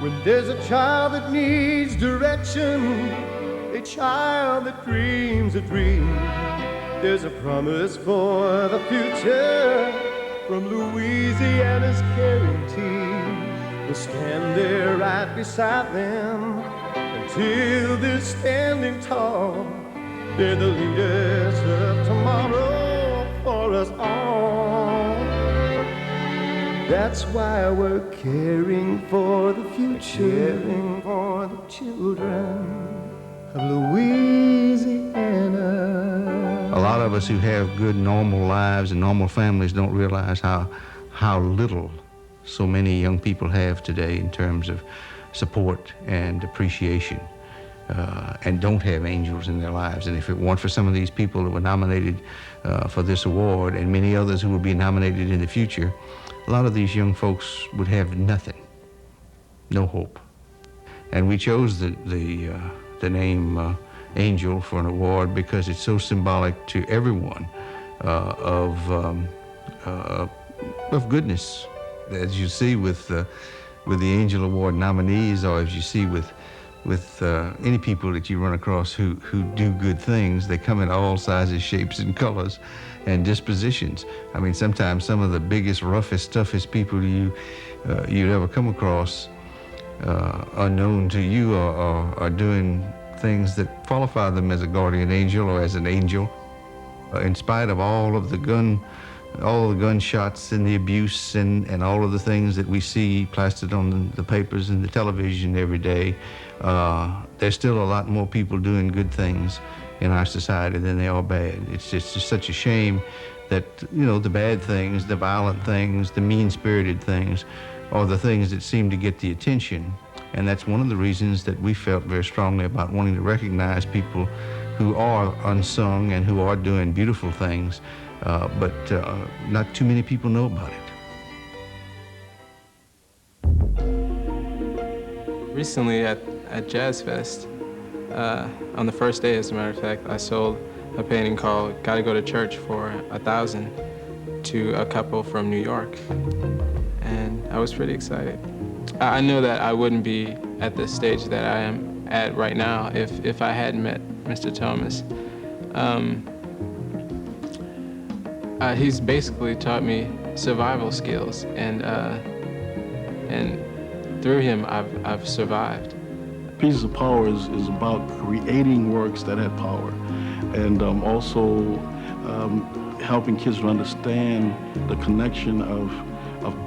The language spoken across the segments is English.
When there's a child that needs direction, a child that dreams a dream, there's a promise for the future from Louisiana's caring team. We'll stand there right beside them until they're standing tall. They're the leaders of tomorrow for us all. That's why we're caring for the future, caring for the children of Louisiana. A lot of us who have good, normal lives and normal families don't realize how little so many young people have today in terms of support and appreciation, and don't have angels in their lives. And if it weren't for some of these people that were nominated for this award and many others who will be nominated in the future, a lot of these young folks would have nothing, no hope. And we chose the name Angel for an award because it's so symbolic to everyone of goodness. As you see with the Angel Award nominees, or as you see with any people that you run across who do good things, they come in all sizes, shapes, and colors and dispositions. I mean, sometimes some of the biggest, roughest, toughest people you'd ever come across, unknown to you, are doing things that qualify them as a guardian angel or as an angel, in spite of all of the gunshots and the abuse and all of the things that we see plastered on the papers and the television every day. There's still a lot more people doing good things in our society than they are bad. It's just such a shame that, the bad things, the violent things, the mean-spirited things are the things that seem to get the attention. And that's one of the reasons that we felt very strongly about wanting to recognize people who are unsung and who are doing beautiful things, but not too many people know about it. Recently at Jazz Fest, on the first day, as a matter of fact, I sold a painting called Gotta Go to Church for $1,000 to a couple from New York, and I was pretty excited. I knew that I wouldn't be at the stage that I am at right now if I hadn't met Mr. Thomas. He's basically taught me survival skills, and through him I've survived. Pieces of Power is about creating works that have power, and also helping kids to understand the connection of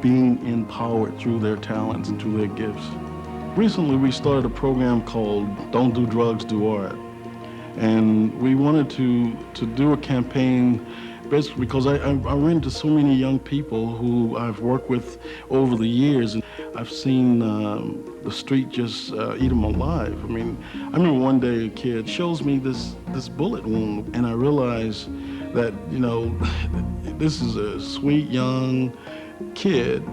being empowered through their talents and through their gifts. Recently, we started a program called Don't Do Drugs, Do Art. And we wanted to do a campaign basically because I ran into so many young people who I've worked with over the years, and I've seen the street just eat them alive. I mean, I remember one day a kid shows me this bullet wound, and I realized that, this is a sweet young kid,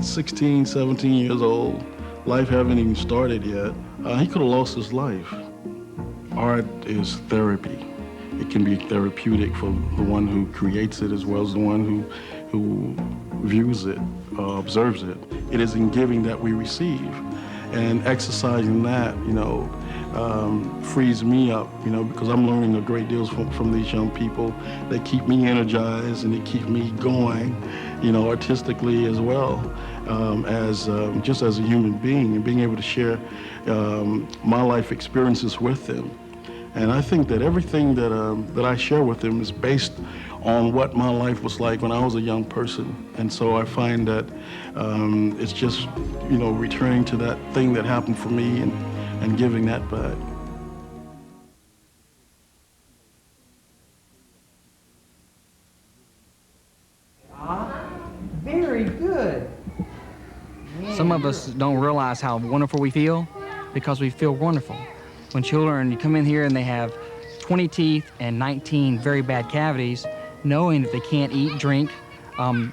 16, 17 years old. Life haven't even started yet. He could have lost his life. Art is therapy. It can be therapeutic for the one who creates it as well as the one who views it, observes it. It is in giving that we receive. And exercising that, frees me up, because I'm learning a great deal from these young people. They keep me energized and they keep me going, artistically as well, as just as a human being, and being able to share my life experiences with them. And I think that everything that I share with them is based on what my life was like when I was a young person. And so I find that it's just, returning to that thing that happened for me and giving that back. Very good. Some of us don't realize how wonderful we feel because we feel wonderful. When children, you come in here and they have 20 teeth and 19 very bad cavities, knowing that they can't eat, drink,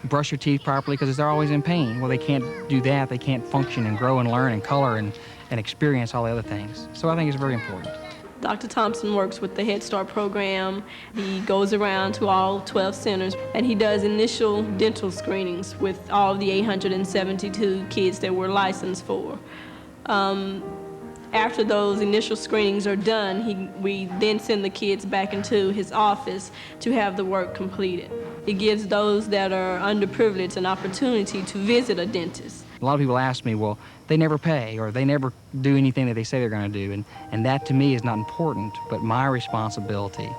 brush your teeth properly because they're always in pain. Well, they can't do that. They can't function and grow and learn and color and experience all the other things. So I think it's very important. Dr. Thompson works with the Head Start program. He goes around to all 12 centers, and he does initial dental screenings with all the 872 kids that we're licensed for. After those initial screenings are done, we then send the kids back into his office to have the work completed. It gives those that are underprivileged an opportunity to visit a dentist. A lot of people ask me, well, they never pay or they never do anything that they say they're going to do, and that to me is not important, but my responsibility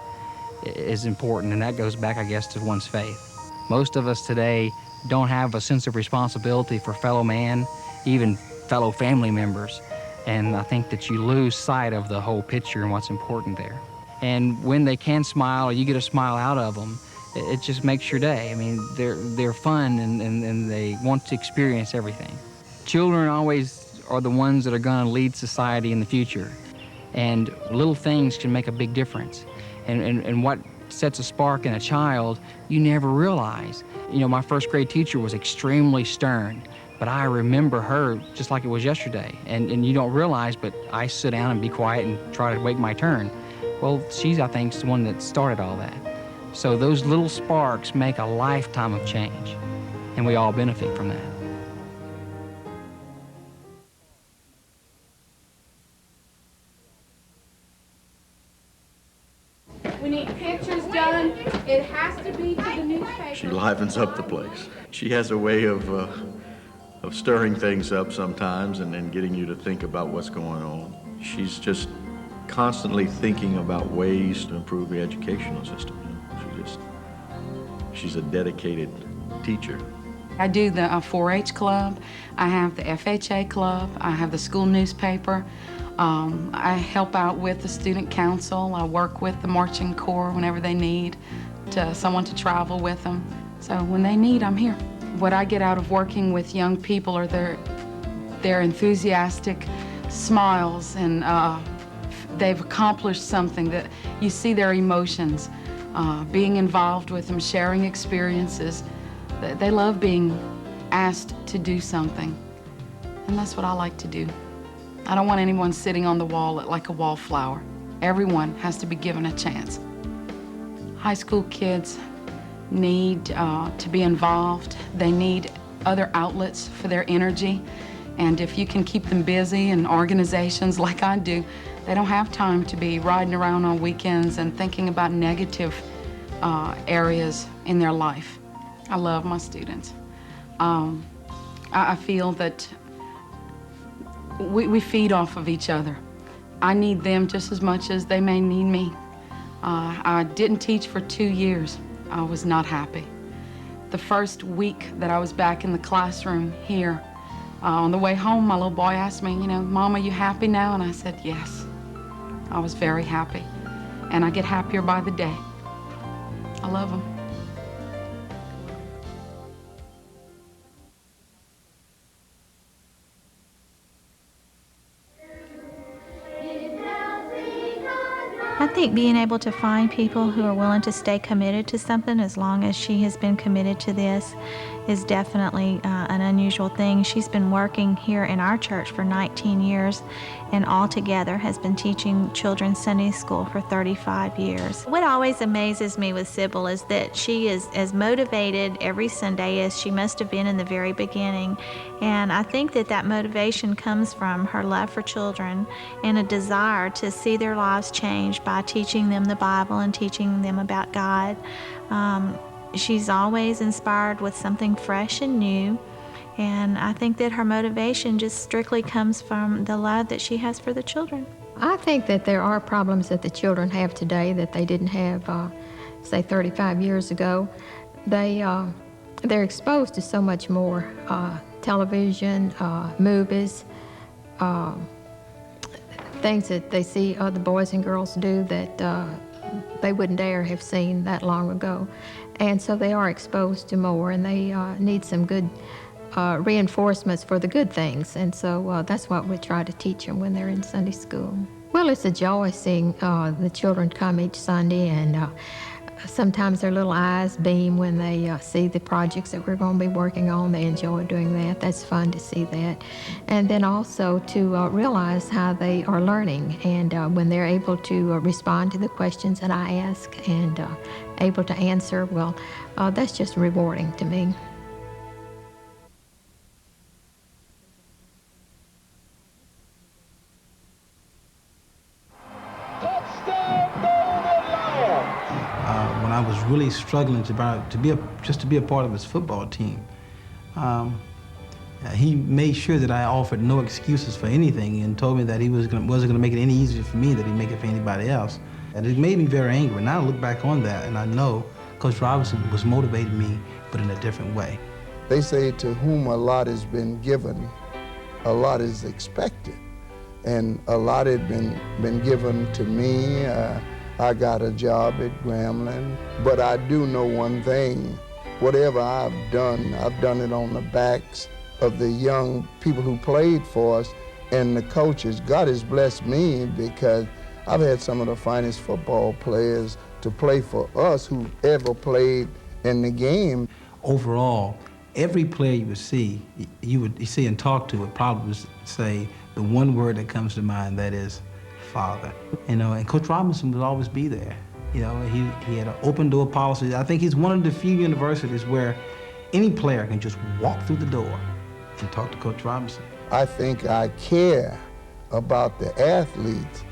is important, and that goes back, I guess, to one's faith. Most of us today don't have a sense of responsibility for fellow man, even fellow family members, and I think that you lose sight of the whole picture and what's important there. And when they can smile or you get a smile out of them, it just makes your day. I mean, they're fun and they want to experience everything. Children always are the ones that are going to lead society in the future, and little things can make a big difference. And what sets a spark in a child, you never realize. You know, my first grade teacher was extremely stern, but I remember her just like it was yesterday. And you don't realize, but I sit down and be quiet and try to wait my turn. Well, she's, I think, the one that started all that. So those little sparks make a lifetime of change, and we all benefit from that. We need pictures done. It has to be to the newspaper. She livens up the place. She has a way of stirring things up sometimes and getting you to think about what's going on. She's just constantly thinking about ways to improve the educational system. She's a dedicated teacher. I do the 4-H club. I have the FHA club. I have the school newspaper. I help out with the student council. I work with the marching corps whenever they need someone to travel with them. So when they need, I'm here. What I get out of working with young people are their enthusiastic smiles, and they've accomplished something. That you see their emotions, being involved with them, sharing experiences. They love being asked to do something, and that's what I like to do. I don't want anyone sitting on the wall like a wallflower. Everyone has to be given a chance. High school kids need to be involved. They need other outlets for their energy. And if you can keep them busy in organizations like I do, they don't have time to be riding around on weekends and thinking about negative areas in their life. I love my students. I feel that we feed off of each other. I need them just as much as they may need me. I didn't teach for 2 years. I was not happy. The first week that I was back in the classroom here, on the way home, my little boy asked me, Mom, are you happy now? And I said, yes. I was very happy. And I get happier by the day. I love them. I think being able to find people who are willing to stay committed to something as long as she has been committed to this is definitely an unusual thing. She's been working here in our church for 19 years and altogether has been teaching children's Sunday school for 35 years. What always amazes me with Sybil is that she is as motivated every Sunday as she must have been in the very beginning. And I think that motivation comes from her love for children and a desire to see their lives change by teaching them the Bible and teaching them about God. She's always inspired with something fresh and new, and I think that her motivation just strictly comes from the love that she has for the children. I think that there are problems that the children have today that they didn't have, say, 35 years ago. They're exposed to so much more, television, movies, things that they see other boys and girls do that they wouldn't dare have seen that long ago. And so they are exposed to more, and they need some good reinforcements for the good things. And so that's what we try to teach them when they're in Sunday school. Well, it's a joy seeing the children come each Sunday, and sometimes their little eyes beam when they see the projects that we're going to be working on. They enjoy doing that. That's fun to see that. And then also to realize how they are learning, and when they're able to respond to the questions that I ask and able to answer, well, that's just rewarding to me. really struggling to be a part of his football team. He made sure that I offered no excuses for anything and told me that he wasn't going to make it any easier for me than he'd make it for anybody else. And it made me very angry. Now I look back on that and I know Coach Robinson was motivating me, but in a different way. They say to whom a lot has been given, a lot is expected. And a lot had been given to me. I got a job at Grambling. But I do know one thing. Whatever I've done it on the backs of the young people who played for us and the coaches. God has blessed me because I've had some of the finest football players to play for us who ever played in the game. Overall, every player you see and talk to would probably say the one word that comes to mind, that is father. And Coach Robinson would always be there. He had an open door policy. I think he's one of the few universities where any player can just walk through the door and talk to Coach Robinson. I think I care about the athletes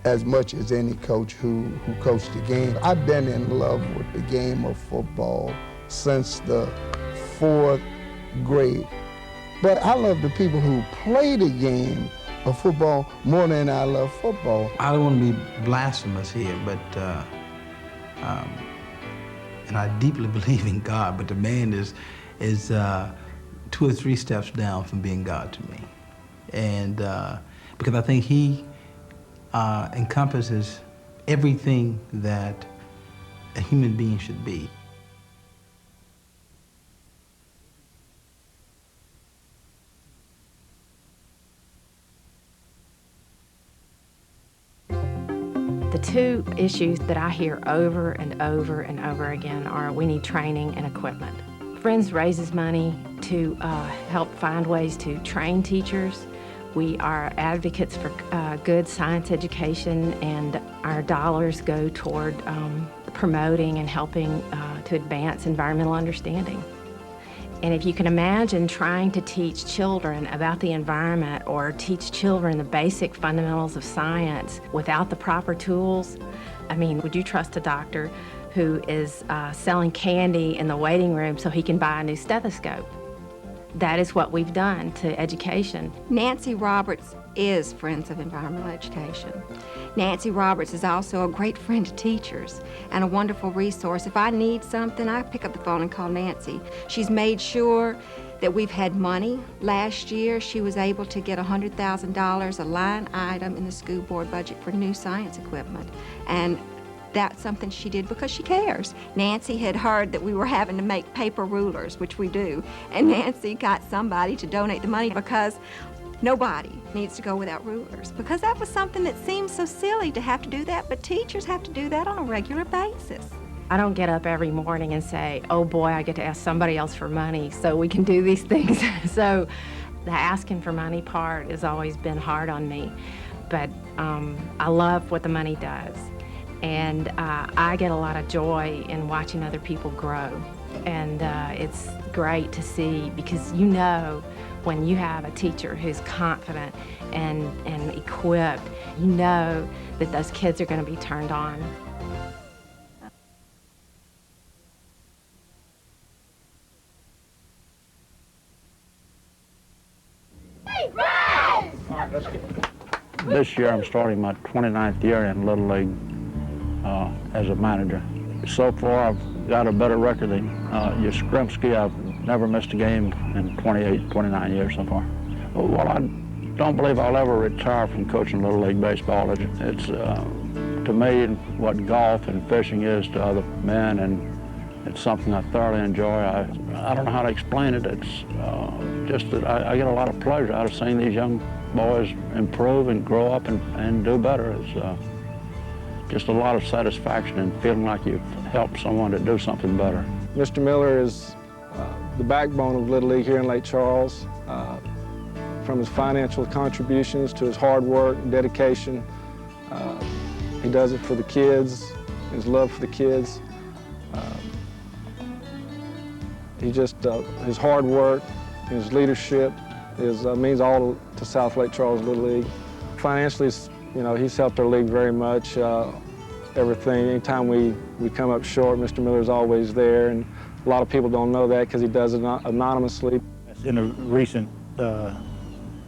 as much as any coach who coached the game. I've been in love with the game of football since the 4th grade. But I love the people who play the game of football more than I love football. I don't want to be blasphemous here, but and I deeply believe in God, but the man is 2 or 3 steps down from being God to me. And because I think he encompasses everything that a human being should be. The 2 issues that I hear over and over and over again are we need training and equipment. Friends raises money to help find ways to train teachers. We are advocates for good science education, and our dollars go toward promoting and helping to advance environmental understanding. And if you can imagine trying to teach children about the environment or teach children the basic fundamentals of science without the proper tools, I mean, would you trust a doctor who is selling candy in the waiting room so he can buy a new stethoscope? That is what we've done to education. Nancy Roberts is Friends of Environmental Education. Nancy Roberts is also a great friend to teachers and a wonderful resource. If I need something, I pick up the phone and call Nancy. She's made sure that we've had money. Last year, she was able to get $100,000, a line item in the school board budget for new science equipment. And that's something she did because she cares. Nancy had heard that we were having to make paper rulers, which we do, and Nancy got somebody to donate the money because nobody needs to go without rulers, because that was something that seems so silly to have to do that, but teachers have to do that on a regular basis. I don't get up every morning and say, oh boy, I get to ask somebody else for money so we can do these things. So the asking for money part has always been hard on me, but I love what the money does. And I get a lot of joy in watching other people grow. And it's great to see, because you know when you have a teacher who's confident and equipped, you know that those kids are going to be turned on. This year I'm starting my 29th year in Little League as a manager. So far I've got a better record than Yastrzemski. I've never missed a game in 29 years so far. Well, I don't believe I'll ever retire from coaching Little League baseball. It's to me what golf and fishing is to other men, and it's something I thoroughly enjoy. I don't know how to explain it. It's just that I get a lot of pleasure out of seeing these young boys improve and grow up and do better. It's just a lot of satisfaction and feeling like you've helped someone to do something better. Mr. Miller is the backbone of Little League here in Lake Charles. From his financial contributions to his hard work and dedication. He does it for the kids, his love for the kids. His hard work, his leadership means all to South Lake Charles Little League. Financially, he's helped our league very much. everything. Anytime we come up short, Mr. Miller's always there, and a lot of people don't know that because he does it anonymously. In the recent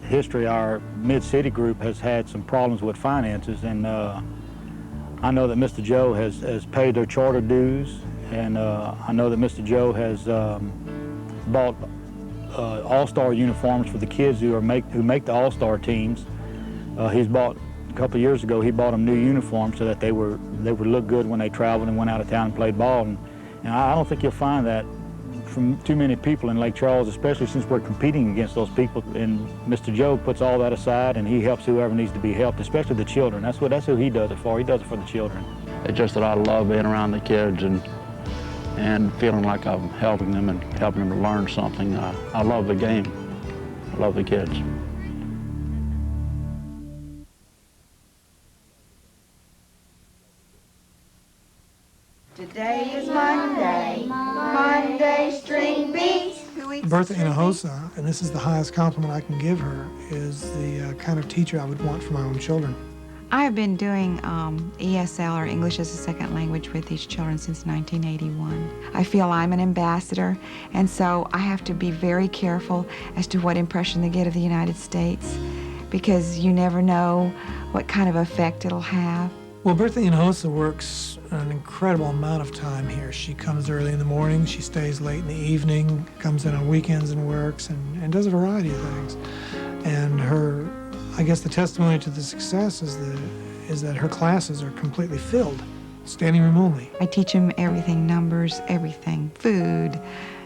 history, our Mid-City group has had some problems with finances, and I know that Mr. Joe has paid their charter dues, and I know that Mr. Joe has bought all-star uniforms for the kids who make the all-star teams. He's bought, a couple of years ago, he bought them new uniforms so that they would look good when they traveled and went out of town and played ball. And I don't think you'll find that from too many people in Lake Charles, especially since we're competing against those people. And Mr. Joe puts all that aside, and he helps whoever needs to be helped, especially the children. That's who he does it for. He does it for the children. It's just that I love being around the kids and feeling like I'm helping them and helping them to learn something. I love the game. I love the kids. Today is Monday. Monday string beats. Bertha Hinojosa, and this is the highest compliment I can give her, is the kind of teacher I would want for my own children. I have been doing ESL, or English as a Second Language, with these children since 1981. I feel I'm an ambassador, and so I have to be very careful as to what impression they get of the United States, because you never know what kind of effect it'll have. Well, Bertha Hinojosa works an incredible amount of time here. She comes early in the morning, she stays late in the evening, comes in on weekends and works, and does a variety of things. And I guess the testimony to the success is that her classes are completely filled, standing room only. I teach them everything, numbers, everything, food,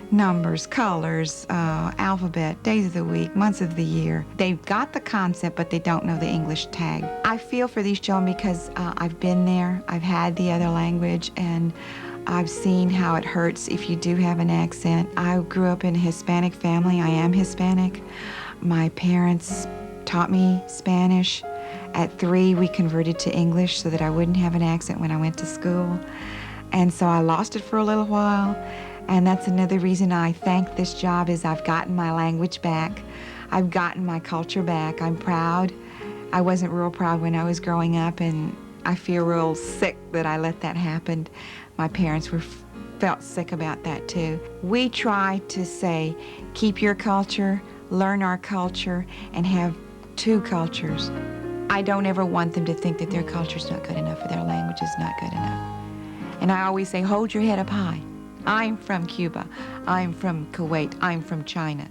numbers, colors, alphabet, days of the week, months of the year. They've got the concept, but they don't know the English tag. I feel for these children because I've been there, I've had the other language, and I've seen how it hurts if you do have an accent. I grew up in a Hispanic family. I am Hispanic. My parents taught me Spanish. At 3, we converted to English so that I wouldn't have an accent when I went to school. And so I lost it for a little while. And that's another reason I thank this job, is I've gotten my language back. I've gotten my culture back. I'm proud. I wasn't real proud when I was growing up, and I feel real sick that I let that happen. My parents felt sick about that too. We try to say, keep your culture, learn our culture, and have 2 cultures. I don't ever want them to think that their culture's not good enough or their language is not good enough. And I always say, hold your head up high. I'm from Cuba, I'm from Kuwait, I'm from China.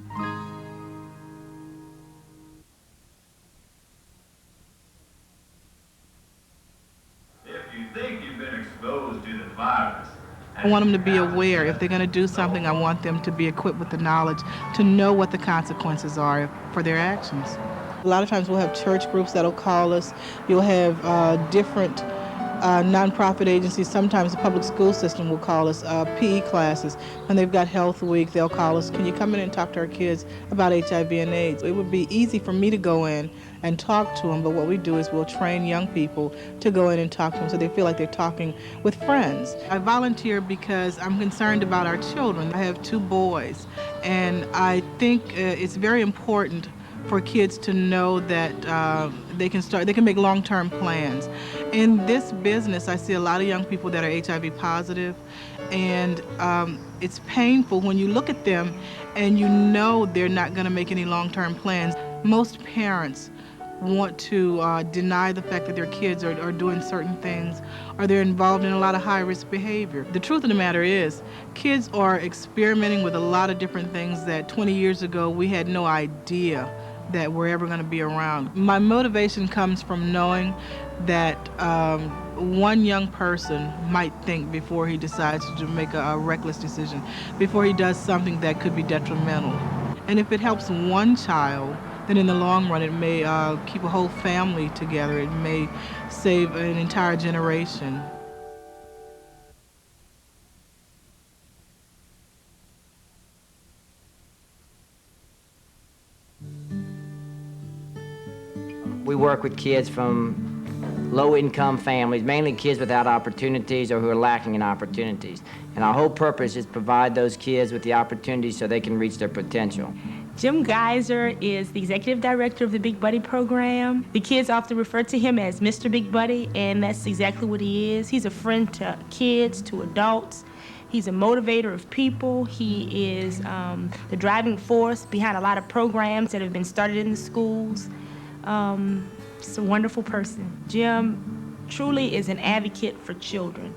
If you think you've been exposed to the virus, I want them to be aware. If they're going to do something, I want them to be equipped with the knowledge to know what the consequences are for their actions. A lot of times we'll have church groups that'll call us. You'll have different nonprofit agencies. Sometimes the public school system will call us, PE classes. When they've got health week, they'll call us, can you come in and talk to our kids about HIV and AIDS? It would be easy for me to go in and talk to them, but what we do is we'll train young people to go in and talk to them so they feel like they're talking with friends. I volunteer because I'm concerned about our children. I have 2 boys, and I think it's very important for kids to know that they can make long-term plans. In this business, I see a lot of young people that are HIV positive, and it's painful when you look at them and you know they're not going to make any long-term plans. Most parents want to deny the fact that their kids are doing certain things, or they're involved in a lot of high-risk behavior. The truth of the matter is, kids are experimenting with a lot of different things that 20 years ago we had no idea that we're ever going to be around. My motivation comes from knowing that one young person might think before he decides to make a reckless decision, before he does something that could be detrimental. And if it helps one child, then in the long run it may keep a whole family together. It may save an entire generation. We work with kids from low-income families, mainly kids without opportunities or who are lacking in opportunities. And our whole purpose is to provide those kids with the opportunities so they can reach their potential. Jim Geiser is the executive director of the Big Buddy program. The kids often refer to him as Mr. Big Buddy, and that's exactly what he is. He's a friend to kids, to adults. He's a motivator of people. He is the driving force behind a lot of programs that have been started in the schools. He's a wonderful person. Jim truly is an advocate for children,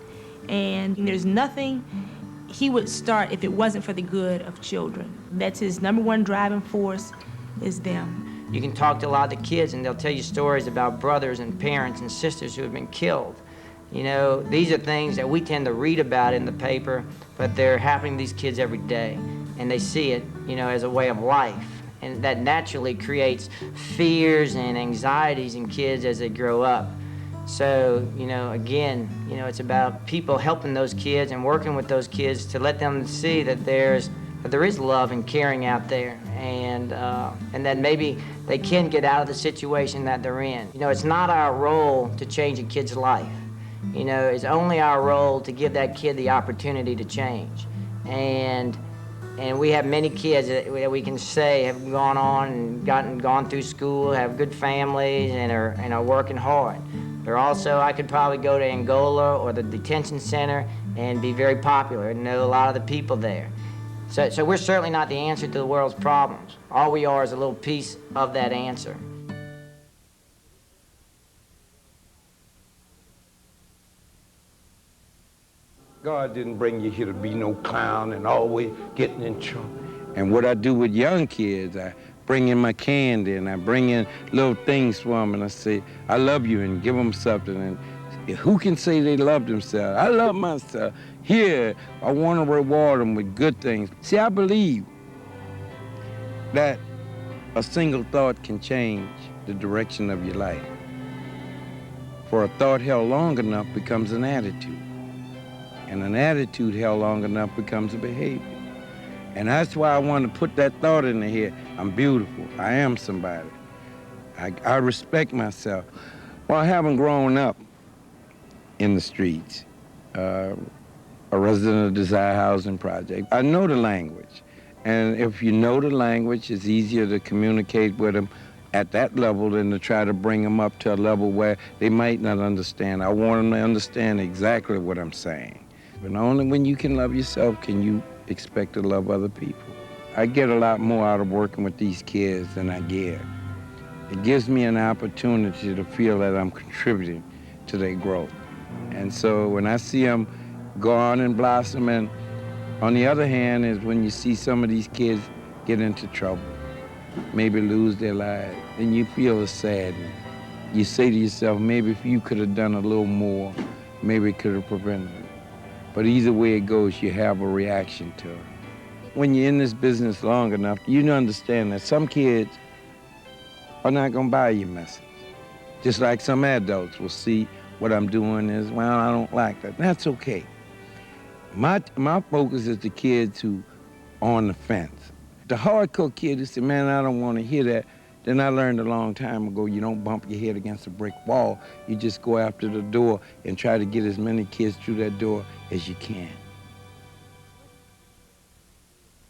and there's nothing he would start if it wasn't for the good of children. That's his number one driving force, is them. You can talk to a lot of the kids and they'll tell you stories about brothers and parents and sisters who have been killed. You know, these are things that we tend to read about in the paper, but they're happening to these kids every day. And they see it, you know, as a way of life. And that naturally creates fears and anxieties in kids as they grow up. So, you know, again, you know, it's about people helping those kids and working with those kids to let them see that there is love and caring out there, and that maybe they can get out of the situation that they're in. You know, it's not our role to change a kid's life. You know, it's only our role to give that kid the opportunity to change. And we have many kids that we can say have gone on and gone through school, have good families, and are working hard. Or also, I could probably go to Angola or the detention center and be very popular and know a lot of the people there. So we're certainly not the answer to the world's problems. All we are is a little piece of that answer. God didn't bring you here to be no clown and always getting in trouble. And what I do with young kids, I bring in my candy and I bring in little things for them and I say, I love you, and give them something. And who can say they love themselves? I love myself. Here, I want to reward them with good things. See, I believe that a single thought can change the direction of your life. For a thought held long enough becomes an attitude. And an attitude held long enough becomes a behavior. And that's why I want to put that thought in the head. I'm beautiful. I am somebody. I respect myself. Well, I haven't grown up in the streets, a resident of Desire Housing Project. I know the language. And if you know the language, it's easier to communicate with them at that level than to try to bring them up to a level where they might not understand. I want them to understand exactly what I'm saying. But only when you can love yourself can you expect to love other people. I get a lot more out of working with these kids than I get. It gives me an opportunity to feel that I'm contributing to their growth. And so when I see them go on and blossom, and on the other hand is when you see some of these kids get into trouble, maybe lose their lives, and you feel the sadness. You say to yourself, maybe if you could have done a little more, maybe it could have prevented it. But either way it goes, you have a reaction to it. When you're in this business long enough, you understand that some kids are not going to buy your message. Just like some adults will see what I'm doing is, well, I don't like that. That's okay. My focus is the kids who are on the fence. The hardcore kid who say, man, I don't want to hear that. Then I learned a long time ago, you don't bump your head against a brick wall. You just go after the door and try to get as many kids through that door as you can.